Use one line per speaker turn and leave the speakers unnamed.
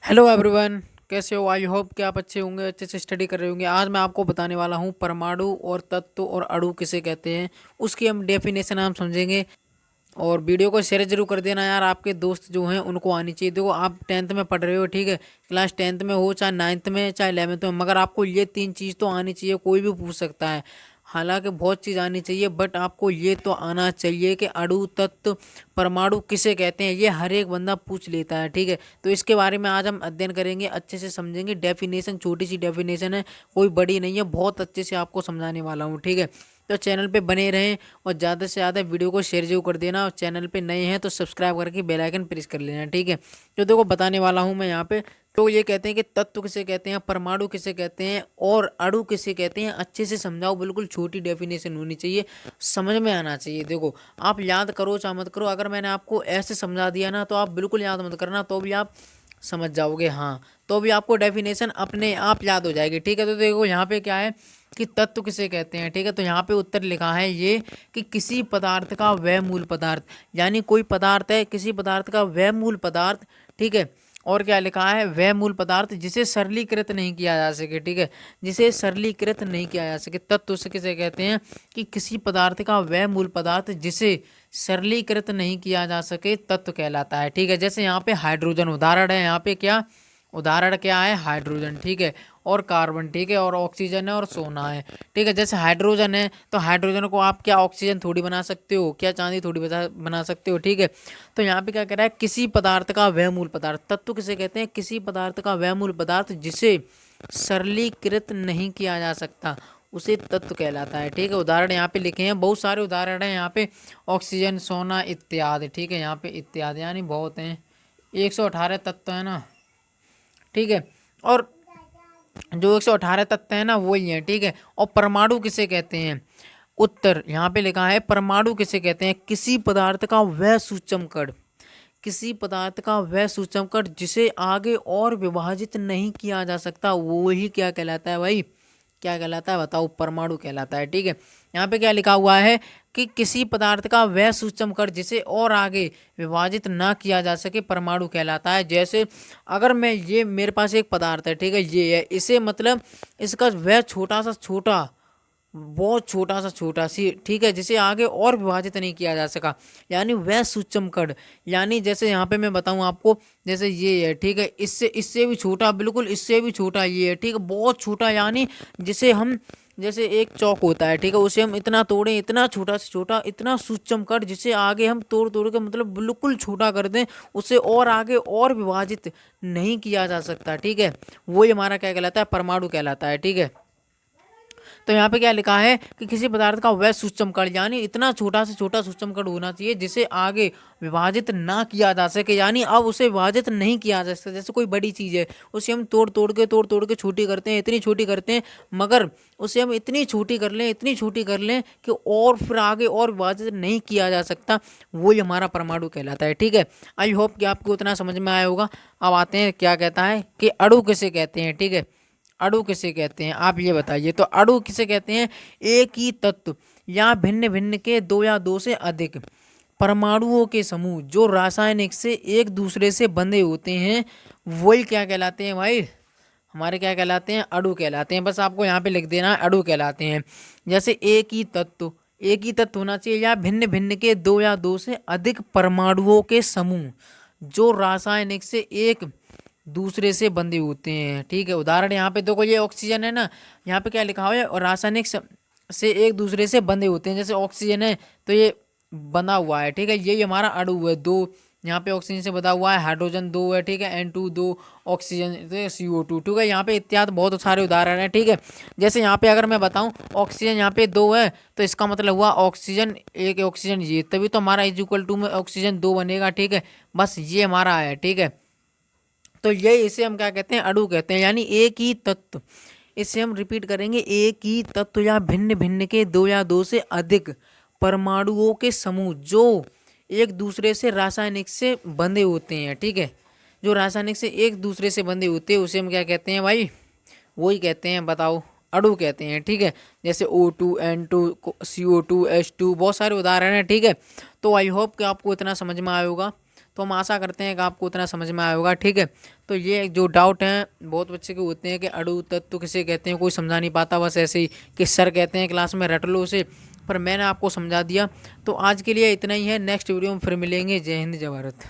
Hello everyone, कैसे हो? I hope कि आप अच्छे होंगे, अच्छे से स्टडी कर रहे होंगे। आज मैं आपको बताने वाला हूँ परमाणु और तत्व और अणु किसे कहते हैं, उसकी हम डेफिनेशन हम समझेंगे। और वीडियो को शेयर जरूर कर देना यार, आपके दोस्त जो हैं उनको आनी चाहिए। देखो, आप 10th में पढ़ रहे हो, ठीक है, क्लास 10th में हो, चाहे 9th में, चाहे 11th में, मगर आपको ये तीन चीज़ तो आनी चाहिए। कोई भी पूछ सकता है, हालांकि बहुत चीज़ आनी चाहिए, बट आपको ये तो आना चाहिए कि अणु, तत्व, परमाणु किसे कहते हैं। ये हर एक बंदा पूछ लेता है, ठीक है। तो इसके बारे में आज हम अध्ययन करेंगे, अच्छे से समझेंगे। डेफिनेशन छोटी सी डेफिनेशन है, कोई बड़ी नहीं है, बहुत अच्छे से आपको समझाने वाला हूँ, ठीक है। तो चैनल पे बने रहें और ज़्यादा से ज़्यादा वीडियो को शेयर जरूर कर देना। और चैनल पे नए हैं तो सब्सक्राइब करके बेल आइकन प्रेस कर लेना, ठीक है। तो देखो, बताने वाला हूँ मैं यहाँ पे। तो ये कहते हैं कि तत्व किसे कहते हैं, परमाणु किसे कहते हैं और अणु किसे कहते हैं। अच्छे से समझाओ, बिल्कुल छोटी डेफिनेशन होनी चाहिए, समझ में आना चाहिए। देखो, आप याद करो चाहे मत करो, अगर मैंने आपको ऐसे समझा दिया ना तो आप बिल्कुल याद मत करना, तो भी आप समझ जाओगे। हाँ, तो भी आपको डेफिनेशन अपने आप याद हो जाएगी, ठीक है। तो देखो, यहाँ पे क्या है कि तत्व किसे कहते हैं, ठीक है। तो यहाँ पे उत्तर लिखा है ये कि किसी पदार्थ का वह मूल पदार्थ, यानी कोई पदार्थ है, किसी पदार्थ का वह मूल पदार्थ, ठीक है। और क्या लिखा है? वह मूल पदार्थ जिसे सरलीकृत नहीं किया जा सके, ठीक है, जिसे सरलीकृत नहीं किया जा सके। तत्व से किसे कहते हैं कि किसी पदार्थ का वह मूल पदार्थ जिसे सरलीकृत नहीं किया जा सके, तत्व कहलाता है, ठीक है। जैसे यहाँ पे हाइड्रोजन उदाहरण है, यहाँ पे क्या उदाहरण क्या है? हाइड्रोजन, ठीक है, और कार्बन, ठीक है, और ऑक्सीजन है और सोना है, ठीक है। जैसे हाइड्रोजन है तो हाइड्रोजन को आप क्या ऑक्सीजन थोड़ी बना सकते हो, क्या चांदी थोड़ी बना सकते हो, ठीक है। तो यहाँ पे क्या कह रहा है? किसी पदार्थ का वह मूल पदार्थ। तत्व किसे कहते हैं? किसी पदार्थ का वह मूल पदार्थ जिसे सरलीकृत नहीं किया जा सकता, उसे तत्व कहलाता है, ठीक है। उदाहरण यहाँ पे लिखे हैं, बहुत सारे उदाहरण हैं यहाँ पे, ऑक्सीजन, सोना इत्यादि, ठीक है। यहाँ पे इत्यादि यानी बहुत हैं, 118 तत्व है ना, ठीक है। और जो 118 तत्व है ना वही है, ठीक है। और परमाणु किसे कहते हैं? उत्तर यहाँ पे लिखा है, परमाणु किसे कहते हैं? किसी पदार्थ का वह सूक्ष्म कण, किसी पदार्थ का वह सूक्ष्म कण जिसे आगे और विभाजित नहीं किया जा सकता, वो ही क्या कहलाता है भाई? क्या कहलाता है बताओ? परमाणु कहलाता है, ठीक है। यहाँ पे क्या लिखा हुआ है कि किसी पदार्थ का वह सूक्ष्म कण जिसे और आगे विभाजित ना किया जा सके, परमाणु कहलाता है। जैसे अगर मैं, ये मेरे पास एक पदार्थ है, ठीक है, ये है, इसे मतलब इसका वह छोटा सा छोटा, बहुत छोटा सा छोटा सी, ठीक है, जिसे आगे और विभाजित नहीं किया जा सका, यानी वह सूक्ष्म कण। यानी जैसे यहाँ पे मैं बताऊँ आपको, जैसे ये है, ठीक है, इससे इससे भी छोटा, बिल्कुल इससे भी छोटा ये है, ठीक है, बहुत छोटा, यानी जिसे हम, जैसे एक चौक होता है, ठीक है, उसे हम इतना तोड़ें, इतना छोटा से छोटा, इतना सूक्ष्म कण जिसे आगे हम तोड़ तोड़ के मतलब बिल्कुल छोटा कर दें, उसे और आगे और विभाजित नहीं किया जा सकता, ठीक है। वही हमारा क्या कहलाता है? परमाणु कहलाता है, ठीक है। तो यहाँ पे क्या लिखा है कि किसी पदार्थ का वह सूक्ष्म कण, यानी इतना छोटा से छोटा सूक्ष्म कण होना चाहिए जिसे आगे विभाजित ना किया जा सके, यानी अब उसे विभाजित नहीं किया जा सकता। जैसे कोई बड़ी चीज़ है, उसे हम तोड़ तोड़ के छोटी करते हैं, इतनी छोटी करते हैं, मगर उसे हम इतनी छोटी कर लें, इतनी छोटी कर लें कि और फिर आगे और विभाजित नहीं किया जा सकता, वही हमारा परमाणु कहलाता है, ठीक है। आई होप कि आपको उतना समझ में आया होगा। अब आते हैं, क्या कहता है कि अणु किसे कहते हैं, ठीक है। अणु किसे कहते हैं आप ये बताइए। तो अणु किसे कहते हैं? एक ही तत्व या भिन्न भिन्न के दो या दो से अधिक परमाणुओं के समूह जो रासायनिक से एक दूसरे से बंधे होते हैं, वही क्या कहलाते हैं भाई? हमारे क्या कहलाते हैं? अणु कहलाते हैं। बस आपको यहाँ पे लिख देना है, अणु कहलाते हैं। जैसे एक ही तत्व, एक ही तत्व होना चाहिए, या भिन्न भिन्न के दो या दो से अधिक परमाणुओं के समूह जो रासायनिक से एक दूसरे से बंधे होते हैं, ठीक है। उदाहरण यहाँ पे देखो, ये ऑक्सीजन है ना, यहाँ पे क्या लिखा हुआ है? और रासायनिक से एक दूसरे से बंधे होते हैं। जैसे ऑक्सीजन है तो ये बंधा हुआ है, ठीक है, यही हमारा अणु है। दो यहाँ पे ऑक्सीजन से बंधा हुआ है, हाइड्रोजन दो है, ठीक है, N2 दो, ऑक्सीजन तो CO2, ठीक है। यहाँ पे इत्यादि बहुत सारे उदाहरण हैं, ठीक है। जैसे यहाँ पे अगर मैं बताऊँ, ऑक्सीजन यहाँ पे दो है तो इसका मतलब हुआ ऑक्सीजन एक, ऑक्सीजन ये, तभी तो हमारा = में ऑक्सीजन दो बनेगा, ठीक है। बस ये हमारा है, ठीक है। तो ये, इसे हम क्या कहते हैं? अणु कहते हैं, यानी एक ही तत्व। इसे हम रिपीट करेंगे, एक ही तत्व या भिन्न भिन्न के दो या दो से अधिक परमाणुओं के समूह जो एक दूसरे से रासायनिक से बंधे होते हैं, ठीक है। जो रासायनिक से एक दूसरे से बंधे होते हैं उसे हम क्या कहते हैं भाई? वही कहते हैं, बताओ, अणु कहते हैं, ठीक है। जैसे O2, N2, CO2, H2, बहुत सारे उदाहरण हैं, ठीक है। तो आई होप कि आपको इतना समझ में आया होगा। तो हम आशा करते हैं कि आपको उतना समझ में आया होगा। ठीक है, तो ये जो डाउट हैं बहुत बच्चे के होते हैं कि अणु तत्व किसे कहते हैं, कोई समझा नहीं पाता, बस ऐसे ही कि सर कहते हैं क्लास में रट लो उसे, पर मैंने आपको समझा दिया। तो आज के लिए इतना ही है, नेक्स्ट वीडियो में फिर मिलेंगे। जय हिंद, जय भारत।